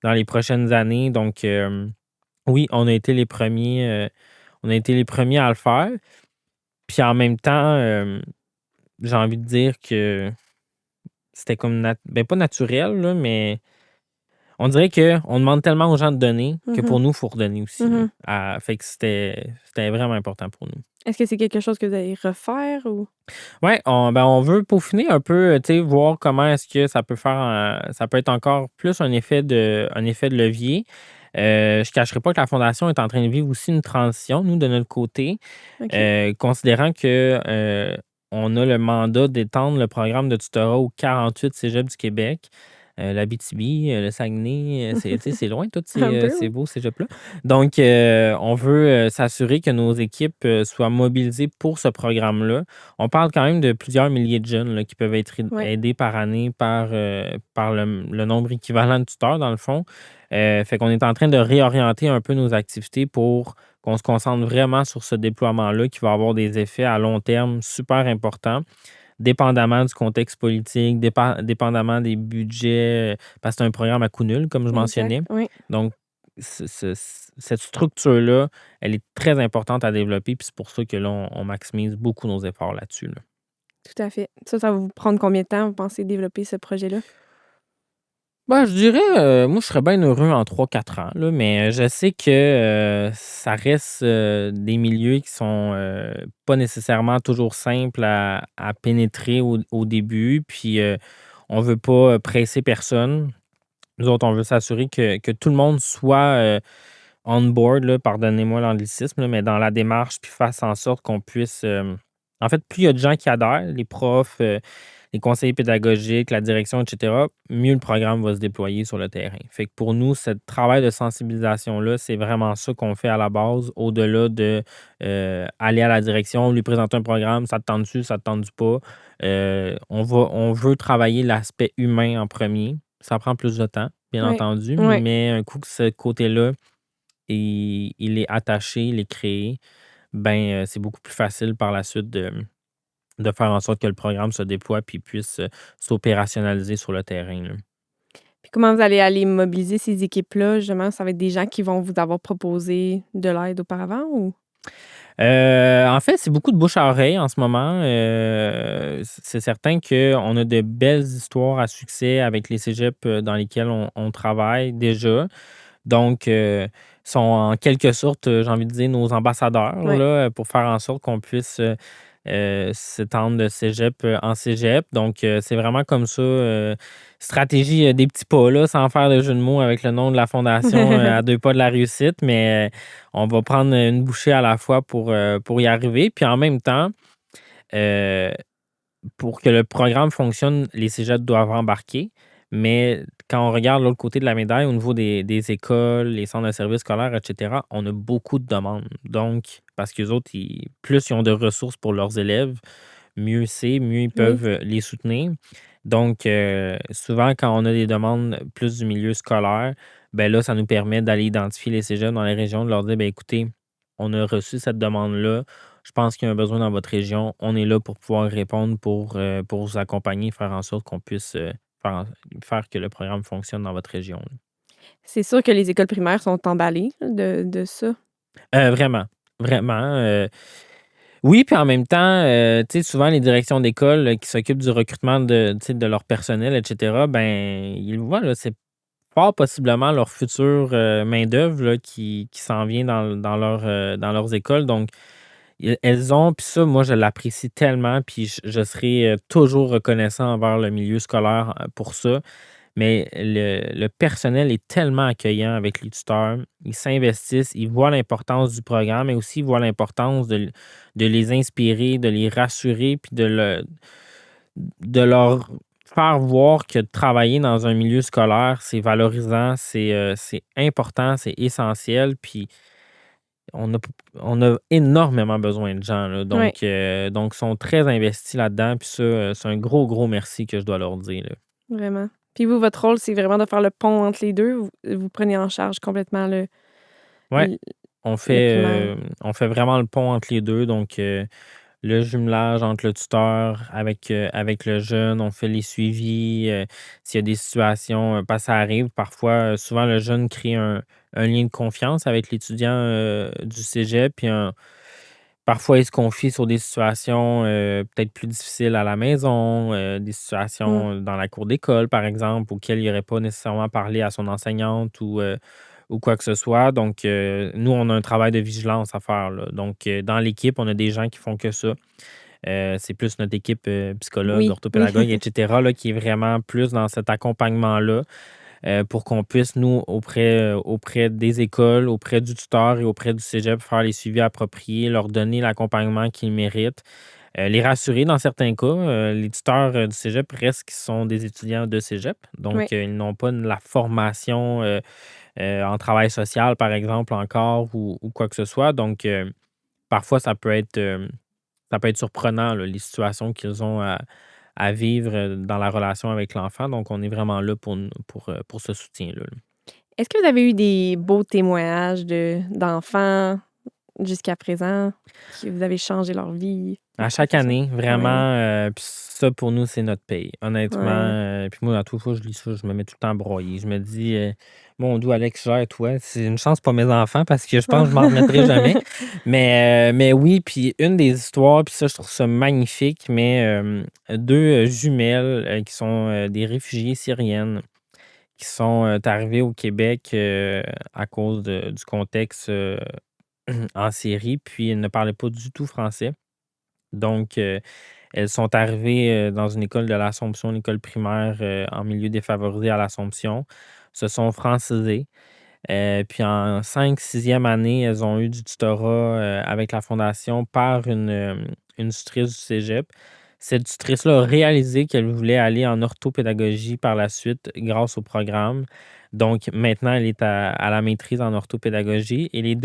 dans les prochaines années. Donc, oui, on a été les premiers à le faire. Puis en même temps, j'ai envie de dire que c'était comme ben, pas naturel, là, mais on dirait qu'on demande tellement aux gens de donner que Mhm. pour nous, il faut redonner aussi, là. Mhm. Fait que c'était vraiment important pour nous. Est-ce que c'est quelque chose que vous allez refaire ou? Ouais, on veut peaufiner un peu, tu sais, voir comment est-ce que ça peut faire ça peut être encore plus un effet de levier. Je cacherai pas que la fondation est en train de vivre aussi une transition, nous, de notre côté, OK. considérant que, on a le mandat d'étendre le programme de tutorat aux 48 cégeps du Québec. L'Abitibi, le Saguenay, c'est tu sais, c'est loin tous Un peu, ces oui. beaux cégeps-là. Donc, on veut, s'assurer que nos équipes, soient mobilisées pour ce programme-là. On parle quand même de plusieurs milliers de jeunes, là, qui peuvent être Ouais. aidés par année par le nombre équivalent de tuteurs, dans le fond. Fait qu'on est en train de réorienter un peu nos activités pour qu'on se concentre vraiment sur ce déploiement-là qui va avoir des effets à long terme super importants, dépendamment du contexte politique, dépendamment des budgets, parce que c'est un programme à coût nul, comme je Exact, mentionnais. oui, Donc, cette structure-là, elle est très importante à développer, puis c'est pour ça que là, on maximise beaucoup nos efforts là-dessus, là. tout à fait. Ça va vous prendre combien de temps, vous pensez, développer ce projet-là? Ben, je dirais, moi, je serais bien heureux en 3 4 ans, là, mais je sais que ça reste des milieux qui sont pas nécessairement toujours simples à pénétrer au début. Puis, on veut pas presser personne. Nous autres, on veut s'assurer que tout le monde soit on board, là, pardonnez-moi l'anglicisme, là, mais dans la démarche, puis fasse en sorte qu'on puisse. En fait, plus il y a de gens qui adhèrent, les profs, les conseillers pédagogiques, la direction, etc., mieux le programme va se déployer sur le terrain. Fait que pour nous, ce travail de sensibilisation-là, c'est vraiment ça qu'on fait à la base, au-delà de aller à la direction, lui présenter un programme, ça te tente-tu, ça te tente pas. On veut travailler l'aspect humain en premier. Ça prend plus de temps, bien Oui, entendu, oui. mais un coup que ce côté-là il est attaché, il est créé, ben, c'est beaucoup plus facile par la suite de faire en sorte que le programme se déploie puis puisse, s'opérationnaliser sur le terrain, là. Puis comment vous allez aller mobiliser ces équipes-là, justement? Ça va être des gens qui vont vous avoir proposé de l'aide auparavant ou? En fait, c'est beaucoup de bouche à oreille en ce moment. C'est certain qu'on a de belles histoires à succès avec les cégeps, dans lesquels on travaille déjà. Donc, sont en quelque sorte, j'ai envie de dire, nos ambassadeurs Oui. là, pour faire en sorte qu'on puisse, s'étendre de cégep, en cégep. Donc, c'est vraiment comme ça, stratégie, des petits pas là, sans faire de jeu de mots avec le nom de la fondation, à 2 pas de la réussite, mais, on va prendre une bouchée à la fois pour y arriver. Puis en même temps, heu pour que le programme fonctionne, les cégeps doivent embarquer, mais quand on regarde l'autre côté de la médaille, au niveau des écoles, les centres de services scolaires, et cetera, on a beaucoup de demandes. Donc, parce qu'eux autres, plus ils ont de ressources pour leurs élèves, mieux c'est, mieux ils Oui. peuvent les soutenir. Donc, souvent, quand on a des demandes plus du milieu scolaire, ben là, ça nous permet d'aller identifier les cégeps dans les régions, de leur dire, ben écoutez, on a reçu cette demande-là. Je pense qu'il y a un besoin dans votre région. On est là pour pouvoir répondre, pour vous accompagner, faire en sorte qu'on puisse faire que le programme fonctionne dans votre région, là. C'est sûr que les écoles primaires sont emballées là, de ça. Vraiment, vraiment. Oui, puis en même temps, tu sais, souvent les directions d'école qui s'occupent du recrutement tu sais, de leur personnel, et cetera, ben, ils le voient, là, c'est fort possiblement leur future main-d'œuvre là, qui s'en vient dans leurs écoles. Donc, elles ont, puis ça, moi, je l'apprécie tellement, puis je serai toujours reconnaissant envers le milieu scolaire pour ça. mais le personnel est tellement accueillant avec les tuteurs. Ils s'investissent, ils voient l'importance du programme, mais aussi ils voient l'importance de les inspirer, de les rassurer, puis de leur faire voir que de travailler dans un milieu scolaire, c'est valorisant, c'est important, c'est essentiel. Puis on a, on a énormément besoin de gens, là. Oui, Donc, ils sont très investis là-dedans. Puis ça, c'est un gros, gros merci que je dois leur dire, là. vraiment. Puis vous, votre rôle, c'est vraiment de faire le pont entre les deux? Vous prenez en charge complètement Ouais, l on le primaire? fait, on fait vraiment le pont entre les deux. Donc, le jumelage entre le tuteur avec le jeune, on fait les suivis. S'il y a des situations, parce que ça arrive parfois, souvent le jeune crée un lien de confiance avec l'étudiant du cégep, puis parfois il se confie sur des situations peut-être plus difficiles à la maison, des Mmh. situations dans la cour d'école, par exemple, auxquelles il n'aurait pas nécessairement parlé à son enseignante ou quoi que ce soit. Donc, nous, on a un travail de vigilance à faire, là. Donc, dans l'équipe, on a des gens qui font que ça. C'est plus notre équipe psychologue, Oui, oui. orthopédagogue, etc., là, qui est vraiment plus dans cet accompagnement-là pour qu'on puisse, nous, auprès des écoles, auprès du tuteur et auprès du cégep, faire les suivis appropriés, leur donner l'accompagnement qu'ils méritent, les rassurer dans certains cas. Les tuteurs du cégep restent qui sont des étudiants de cégep, Oui. donc ils n'ont pas la formation en travail social, par exemple, encore ou quoi que ce soit. Donc, parfois, ça peut être surprenant, là, les situations qu'ils ont à vivre dans la relation avec l'enfant. Donc, on est vraiment là pour ce soutien-là, là. Est-ce que vous avez eu des beaux témoignages d'enfants jusqu'à présent, qui vous avez changé leur vie ou À quoi chaque que ce soit? année, Ouais, vraiment, puis ça, pour nous, c'est notre paye, honnêtement. ouais. Puis moi, à toute fois que je lis ça, je me mets tout le temps à broyer. Je me dis, mon doux Alex, gère-toi. C'est une chance pour mes enfants parce que je pense que je m'en remettrai jamais. Mais oui, puis une des histoires, puis ça, je trouve ça magnifique, mais deux jumelles qui sont des réfugiées syriennes qui sont arrivées au Québec à cause du contexte en Syrie, puis elles ne parlaient pas du tout français. Donc, elles sont arrivées dans une école de l'Assomption, une école primaire en milieu défavorisé à l'Assomption, se sont francisées. Puis en 5e, 6e année, elles ont eu du tutorat avec la fondation par une tutrice du cégep. Cette tutrice-là a réalisé qu'elle voulait aller en orthopédagogie par la suite grâce au programme. Donc maintenant, elle est à la maîtrise en orthopédagogie. Et les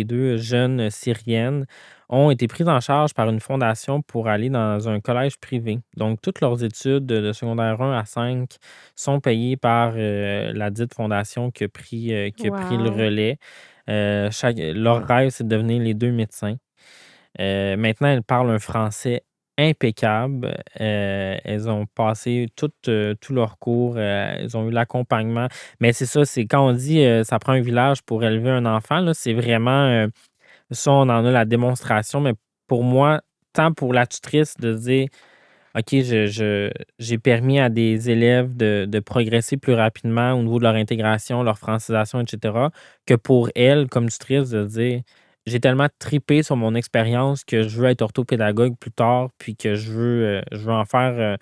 deux jeunes syriennes ont été prises en charge par une fondation pour aller dans un collège privé. Donc, toutes leurs études de secondaire 1 à 5 sont payées par la dite fondation qui a pris le Wow! relais. Leur rêve, c'est de devenir les deux médecins. Maintenant, elles parlent un français impeccable. Elles ont passé tout leur cours. Elles ont eu l'accompagnement. Mais c'est ça, c'est quand on dit ça prend un village pour élever un enfant, là, c'est vraiment ça, on en a la démonstration. Mais pour moi, tant pour la tutrice de dire OK, j'ai permis à des élèves de progresser plus rapidement au niveau de leur intégration, leur francisation, etc., que pour elle, comme tutrice, de dire j'ai tellement tripé sur mon expérience que je veux être orthopédagogue plus tard, puis que je veux en faire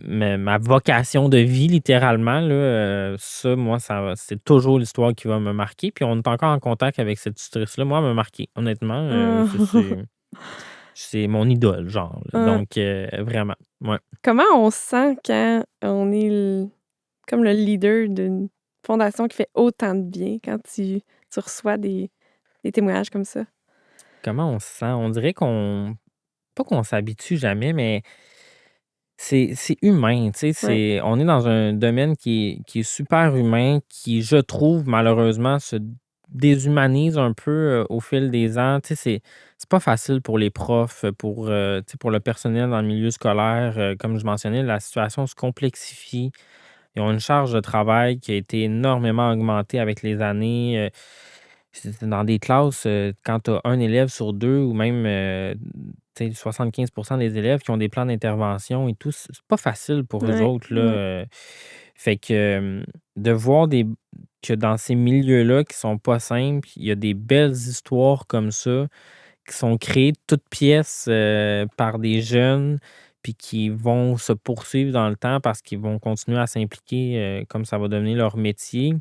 ma vocation de vie, littéralement. Là, ça, moi, c'est toujours l'histoire qui va me marquer. Puis on est encore en contact avec cette tutrice-là. Moi, elle m'a marqué, honnêtement. Ah! C'est mon idole, genre, là. Ah. Donc, vraiment, ouais. Comment on se sent quand on est comme le leader d'une fondation qui fait autant de bien, quand tu reçois des témoignages comme ça? Comment on se sent? On dirait qu'on pas qu'on s'habitue jamais, mais c'est humain, tu sais, Ouais. on est dans un domaine qui est super humain, qui, je trouve, malheureusement, se déshumanise un peu, au fil des ans. Tu sais, c'est pas facile pour les profs, tu sais, pour le personnel dans le milieu scolaire. Comme je mentionnais, la situation se complexifie. Ils ont une charge de travail qui a été énormément augmentée avec les années. C'est dans des classes, quand tu as 1 élève sur 2 ou même, tu sais, 75 des élèves qui ont des plans d'intervention et tout, c'est pas facile pour eux Ouais, autres, là, ouais. fait que, de voir que dans ces milieux-là qui sont pas simples, il y a des belles histoires comme ça qui sont créées de toutes pièces, par des jeunes, puis qui vont se poursuivre dans le temps parce qu'ils vont continuer à s'impliquer comme ça va devenir leur métier.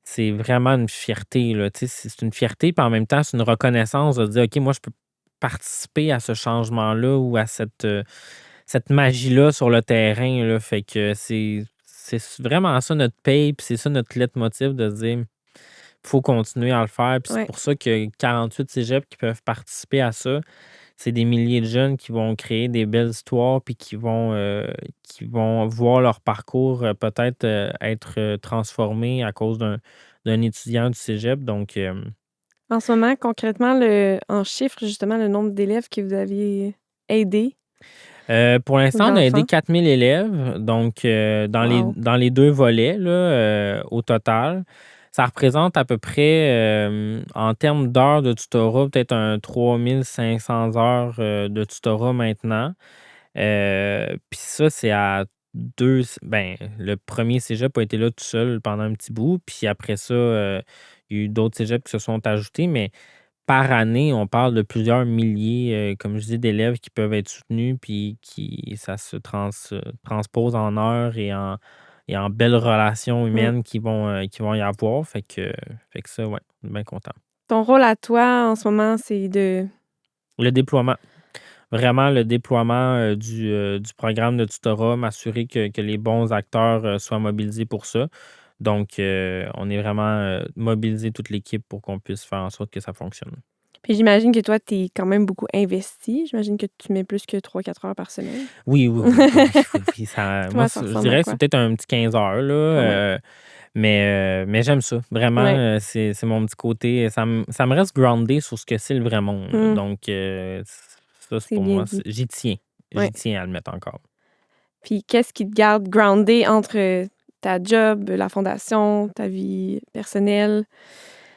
C'est vraiment une fierté, là. Tu sais, c'est une fierté, puis en même temps, c'est une reconnaissance de dire, OK, moi, je peux participer à ce changement-là ou à cette magie-là sur le terrain, là. Fait que c'est vraiment ça notre paye, puis c'est ça notre leitmotiv de dire, il faut continuer à le faire. Puis c'est Ouais. pour ça que 48 cégeps qui peuvent participer à ça, c'est des milliers de jeunes qui vont créer des belles histoires puis qui vont voir leur parcours peut-être être transformé à cause d'un étudiant du cégep. Donc, En ce moment, concrètement, en chiffres, justement, le nombre d'élèves que vous aviez aidés pour ou l'instant, on a aidé d'enfants. 4000 élèves, donc Wow. dans les deux volets là, au total. Ça représente à peu près, en termes d'heures de tutorat, peut-être un 3500 heures de tutorat maintenant. Puis ça, c'est à le premier cégep a été là tout seul pendant un petit bout. Puis après ça, il y a eu d'autres cégeps qui se sont ajoutés. Mais par année, on parle de plusieurs milliers, comme je dis, d'élèves qui peuvent être soutenus, puis ça se transpose en heures et en belles relations Mm. humaines qui vont y avoir. Fait que ça, ouais, bien content. Ton rôle à toi, en ce moment, c'est de... Le déploiement. Vraiment, le déploiement du programme de tutorat, m'assurer que les bons acteurs soient mobilisés pour ça. Donc, on est vraiment mobilisé toute l'équipe pour qu'on puisse faire en sorte que ça fonctionne. Puis j'imagine que toi, tu es quand même beaucoup investi. J'imagine que tu mets plus que 3-4 heures par semaine. Oui, oui, oui, oui, oui, oui, Toi, moi, ça je ressemble à dirais que quoi? c'est peut-être un petit 15 heures, là, Quand même. mais j'aime ça. Vraiment, Ouais. c'est mon petit côté. Ça me reste groundé sur ce que c'est le vrai monde. Mm. Donc, ça, c'est C'est pour bien moi, dit. j'y tiens. Ouais. J'y tiens à le mettre encore. Puis qu'est-ce qui te garde groundé entre ta job, la fondation, ta vie personnelle?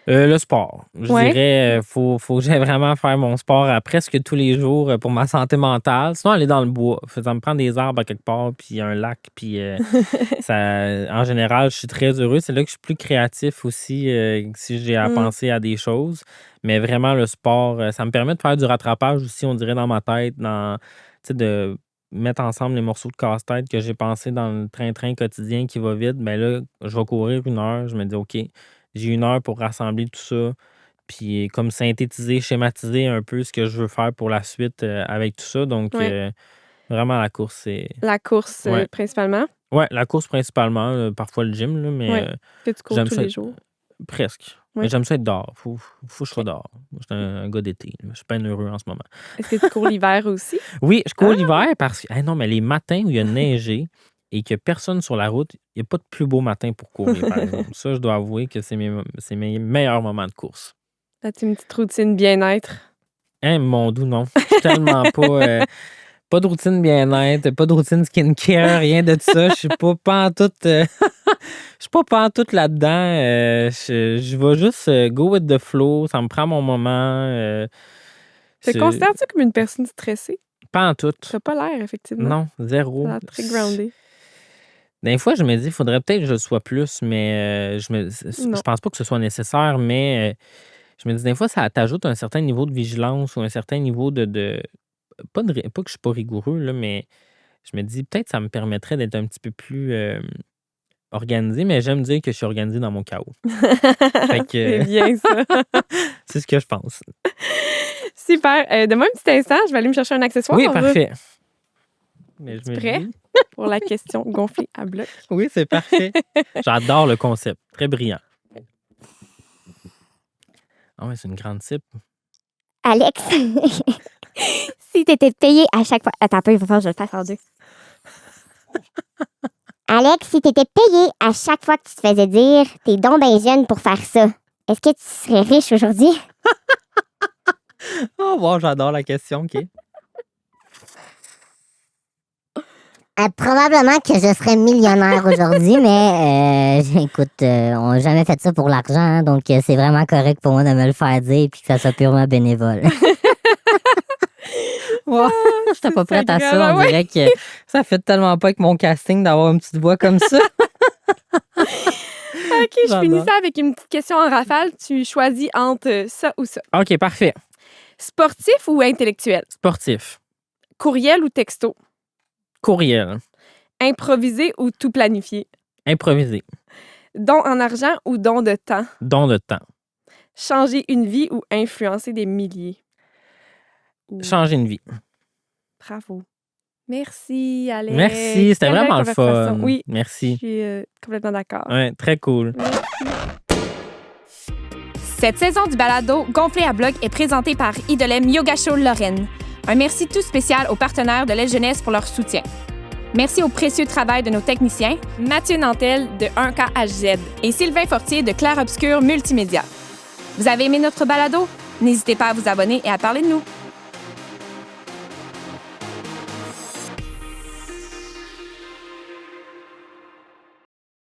Le sport. Je Ouais. dirais, faut que j'aille vraiment faire mon sport à presque tous les jours pour ma santé mentale. Sinon, aller dans le bois. Ça me prend des arbres à quelque part, puis un lac, puis ça, en général, je suis très heureux. C'est là que je suis plus créatif aussi si j'ai à Mm. penser à des choses. Mais vraiment, le sport, ça me permet de faire du rattrapage aussi, on dirait, dans ma tête, tu sais, de mettre ensemble les morceaux de casse-tête que j'ai pensé dans le train-train quotidien qui va vite. Ben là, je vais courir 1 heure. Je me dis, OK, j'ai 1 heure pour rassembler tout ça, puis comme synthétiser, schématiser un peu ce que je veux faire pour la suite avec tout ça. Donc, Ouais. vraiment, la course, c'est. La course, Ouais. principalement. Ouais, la course principalement, parfois le gym, là, mais Ouais. Que tu cours j'aime tous ça les jours. presque. Mais Ouais. j'aime ça être dehors. Faut que je sois OK. dehors. Moi, je suis un gars d'été. Là. Je suis bien heureux en ce moment. Est-ce que tu cours l'hiver aussi? Oui, je cours Ah! l'hiver parce que. Non, mais les matins où il y a neigé et qu'il n'y a personne sur la route, il n'y a pas de plus beau matin pour courir, par exemple. Ça, je dois avouer que c'est mes meilleurs moments de course. As-tu une petite routine bien-être? Hein, mon doux, non. Je suis tellement pas de routine bien-être, pas de routine skincare, rien de ça. Je suis pas en tout. Je suis pas en tout là-dedans. Je vais juste go with the flow. Ça me prend mon moment. Te considères-tu comme une personne stressée? Pas en tout. T'as pas l'air, effectivement. Non, T'as zéro. l'air très groundé. Des fois, je me dis, il faudrait peut-être que je le sois plus, mais je Non. pense pas que ce soit nécessaire, mais je me dis, des fois, ça t'ajoute un certain niveau de vigilance ou un certain niveau de pas que je suis pas rigoureux, là, mais je me dis, peut-être ça me permettrait d'être un petit peu plus organisé, mais j'aime dire que je suis organisé dans mon chaos. Fait C'est que bien ça. c'est ce que je pense. Super. Donne-moi un petit instant, je vais aller me chercher un accessoire. Oui, parfait. Mais je Es-tu me prêt dis, pour la question gonflée à bloc? oui, c'est parfait. J'adore le concept. Très brillant. Ah ouais, c'est une grande cible. Alex, si tu étais payé à chaque fois. Attends un peu, il va falloir que je le fasse en deux. Alex, si tu étais payé à chaque fois que tu te faisais dire t'es donc ben jeune pour faire ça, est-ce que tu serais riche aujourd'hui? Oh, wow, j'adore la question. OK. Probablement que je serais millionnaire aujourd'hui, mais écoute, on n'a jamais fait ça pour l'argent, hein, donc c'est vraiment correct pour moi de me le faire dire et que ça soit purement bénévole. Wow, j'étais pas prête à ça. On dirait que ça fait tellement pas avec mon casting d'avoir une petite voix comme ça. OK, je finis ça avec une petite question en rafale. Tu choisis entre ça ou ça. OK, parfait. Sportif ou intellectuel? Sportif. Courriel ou texto? Courriel. Improvisé ou tout planifié? Improvisé. Don en argent ou don de temps? Don de temps. Changer une vie ou influencer des milliers? Changer une vie. Bravo. Merci, Alex. Merci, c'était Quelle belle vraiment le fun. conversation. Oui, je Merci. suis complètement d'accord. Ouais, très cool. Cette saison du balado Gonflé à bloc est présentée par Idolem Yoga Show Lorraine. Un merci tout spécial aux partenaires de l'Aile Jeunesse pour leur soutien. Merci au précieux travail de nos techniciens, Mathieu Nantel de 1KHZ et Sylvain Fortier de Clair Obscur Multimédia. Vous avez aimé notre balado? N'hésitez pas à vous abonner et à parler de nous.